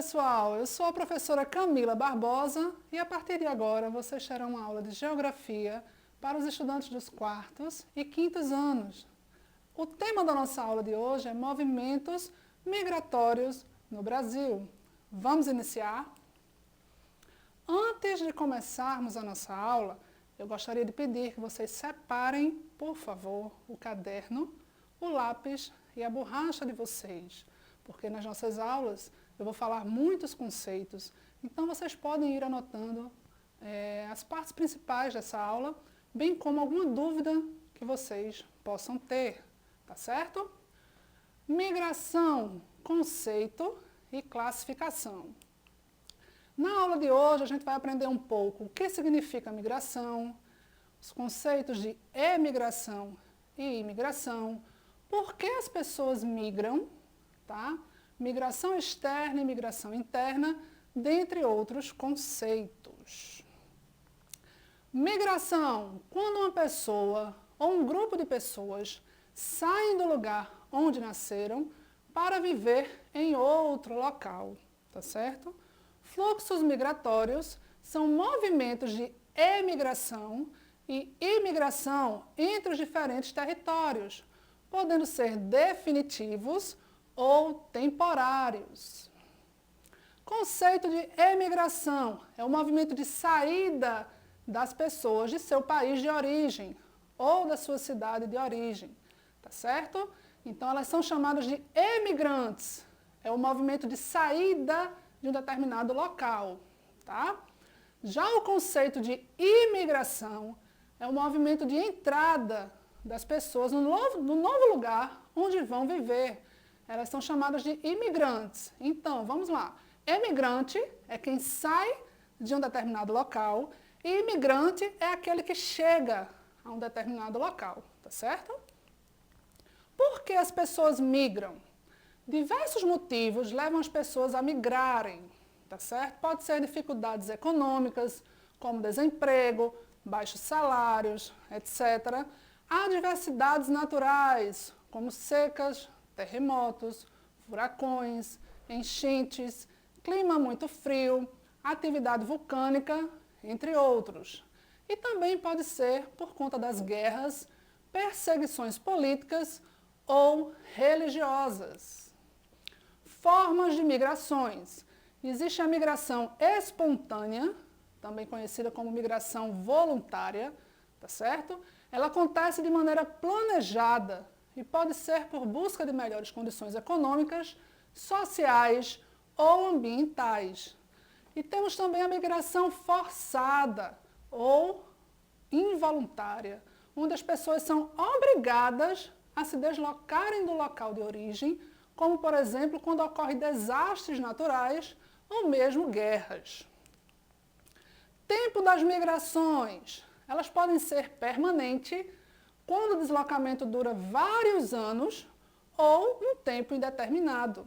pessoal, eu sou a professora Camila Barbosa e a partir de agora vocês terão uma aula de Geografia para os estudantes dos quartos e quintos anos. O tema da nossa aula de hoje é movimentos migratórios no Brasil. Vamos iniciar? Antes de começarmos a nossa aula, eu gostaria de pedir que vocês separem, por favor, o caderno, o lápis e a borracha de vocês, porque nas nossas aulas eu vou falar muitos conceitos, então vocês podem ir anotando as partes principais dessa aula, bem como alguma dúvida que vocês possam ter, tá certo? Migração, conceito e classificação. Na aula de hoje a gente vai aprender um pouco o que significa migração, os conceitos de emigração e imigração, por que as pessoas migram, tá? Migração externa e migração interna, dentre outros conceitos. Migração, quando uma pessoa ou um grupo de pessoas saem do lugar onde nasceram para viver em outro local, tá certo? Fluxos migratórios são movimentos de emigração e imigração entre os diferentes territórios, podendo ser definitivos ou temporários. Conceito de emigração é o movimento de saída das pessoas de seu país de origem ou da sua cidade de origem, tá certo? Então elas são chamadas de emigrantes, é o movimento de saída de um determinado local, tá? Já o conceito de imigração é o movimento de entrada das pessoas no novo lugar onde vão viver. Elas são chamadas de imigrantes. Então, vamos lá. Emigrante é quem sai de um determinado local e imigrante é aquele que chega a um determinado local, tá certo? Por que as pessoas migram? Diversos motivos levam as pessoas a migrarem, tá certo? Pode ser dificuldades econômicas, como desemprego, baixos salários, etc. Há diversidades naturais, como secas, terremotos, furacões, enchentes, clima muito frio, atividade vulcânica, entre outros. E também pode ser por conta das guerras, perseguições políticas ou religiosas. Formas de migrações. Existe a migração espontânea, também conhecida como migração voluntária, tá certo? Ela acontece de maneira planejada e pode ser por busca de melhores condições econômicas, sociais ou ambientais. E temos também a migração forçada ou involuntária, onde as pessoas são obrigadas a se deslocarem do local de origem, como, por exemplo, quando ocorrem desastres naturais ou mesmo guerras. Tempo das migrações. Elas podem ser permanentes, quando o deslocamento dura vários anos ou um tempo indeterminado.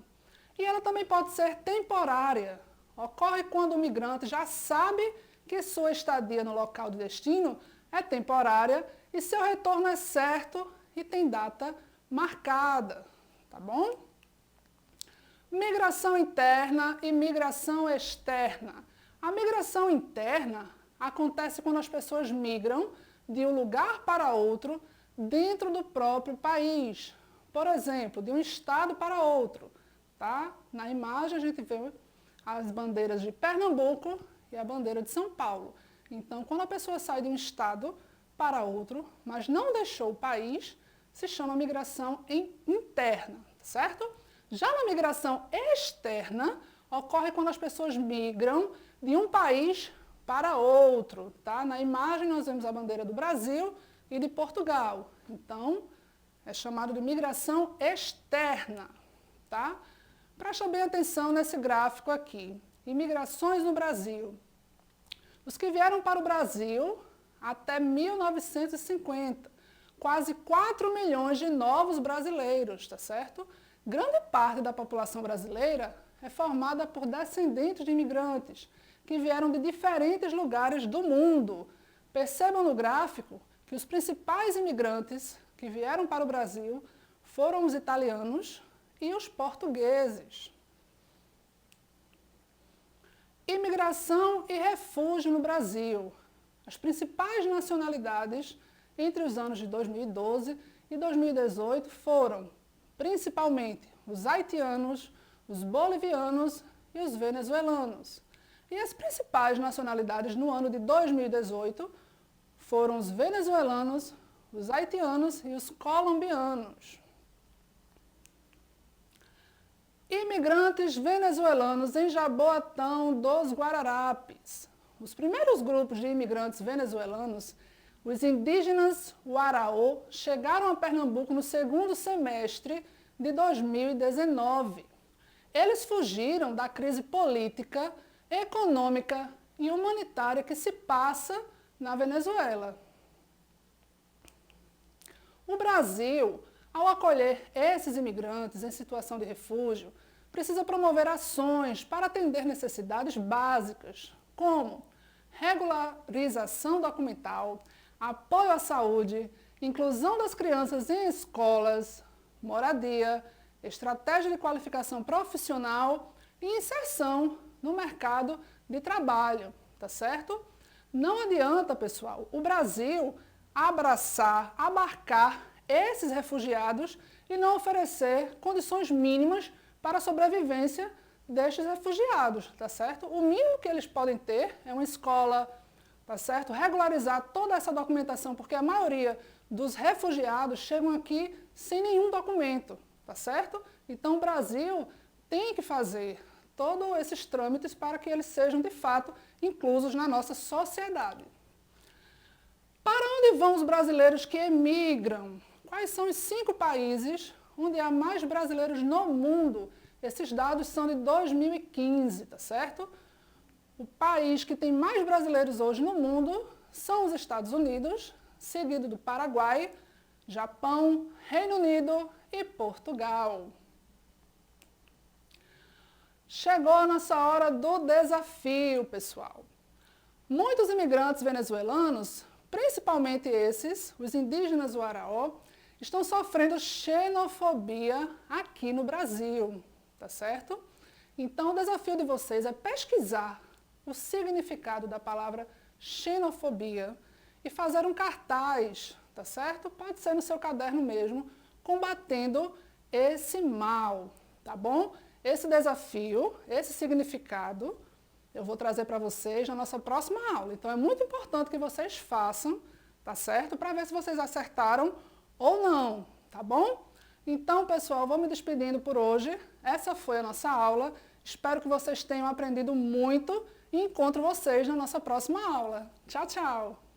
E ela também pode ser temporária. Ocorre quando o migrante já sabe que sua estadia no local de destino é temporária e seu retorno é certo e tem data marcada, tá bom? Migração interna e migração externa. A migração interna acontece quando as pessoas migram de um lugar para outro dentro do próprio país. Por exemplo, de um estado para outro. Tá? Na imagem a gente vê as bandeiras de Pernambuco e a bandeira de São Paulo. Então, quando a pessoa sai de um estado para outro, mas não deixou o país, se chama migração interna, certo? Já na migração externa, ocorre quando as pessoas migram de um país para outro. Tá? Na imagem nós vemos a bandeira do Brasil e de Portugal. Então, é chamado de migração externa. Tá? Presta bem atenção nesse gráfico aqui. Imigrações no Brasil. Os que vieram para o Brasil até 1950. Quase 4 milhões de novos brasileiros, tá certo? Grande parte da população brasileira é formada por descendentes de imigrantes, que vieram de diferentes lugares do mundo. Percebam no gráfico que os principais imigrantes que vieram para o Brasil foram os italianos e os portugueses. Imigração e refúgio no Brasil. As principais nacionalidades entre os anos de 2012 e 2018 foram, principalmente, os haitianos, os bolivianos e os venezuelanos. E as principais nacionalidades no ano de 2018 foram os venezuelanos, os haitianos e os colombianos. Imigrantes venezuelanos em Jaboatão dos Guararapes. Os primeiros grupos de imigrantes venezuelanos, os indígenas Waraô, chegaram a Pernambuco no segundo semestre de 2019. Eles fugiram da crise política, econômica e humanitária que se passa na Venezuela. O Brasil, ao acolher esses imigrantes em situação de refúgio, precisa promover ações para atender necessidades básicas, como regularização documental, apoio à saúde, inclusão das crianças em escolas, moradia, estratégia de qualificação profissional e inserção no mercado de trabalho, tá certo? Não adianta, pessoal, o Brasil abarcar esses refugiados e não oferecer condições mínimas para a sobrevivência destes refugiados, tá certo? O mínimo que eles podem ter é uma escola, tá certo? Regularizar toda essa documentação, porque a maioria dos refugiados chegam aqui sem nenhum documento, tá certo? Então o Brasil tem que fazer todos esses trâmites para que eles sejam de fato inclusos na nossa sociedade. Para onde vão os brasileiros que emigram? Quais são os 5 países onde há mais brasileiros no mundo? Esses dados são de 2015, tá certo? O país que tem mais brasileiros hoje no mundo são os Estados Unidos, seguido do Paraguai, Japão, Reino Unido e Portugal. Chegou a nossa hora do desafio, pessoal. Muitos imigrantes venezuelanos, principalmente esses, os indígenas Waraó, estão sofrendo xenofobia aqui no Brasil, tá certo? Então o desafio de vocês é pesquisar o significado da palavra xenofobia e fazer um cartaz, tá certo? Pode ser no seu caderno mesmo, combatendo esse mal, tá bom? Esse desafio, esse significado, eu vou trazer para vocês na nossa próxima aula. Então é muito importante que vocês façam, tá certo? Para ver se vocês acertaram ou não, tá bom? Então, pessoal, vou me despedindo por hoje. Essa foi a nossa aula. Espero que vocês tenham aprendido muito e encontro vocês na nossa próxima aula. Tchau, tchau!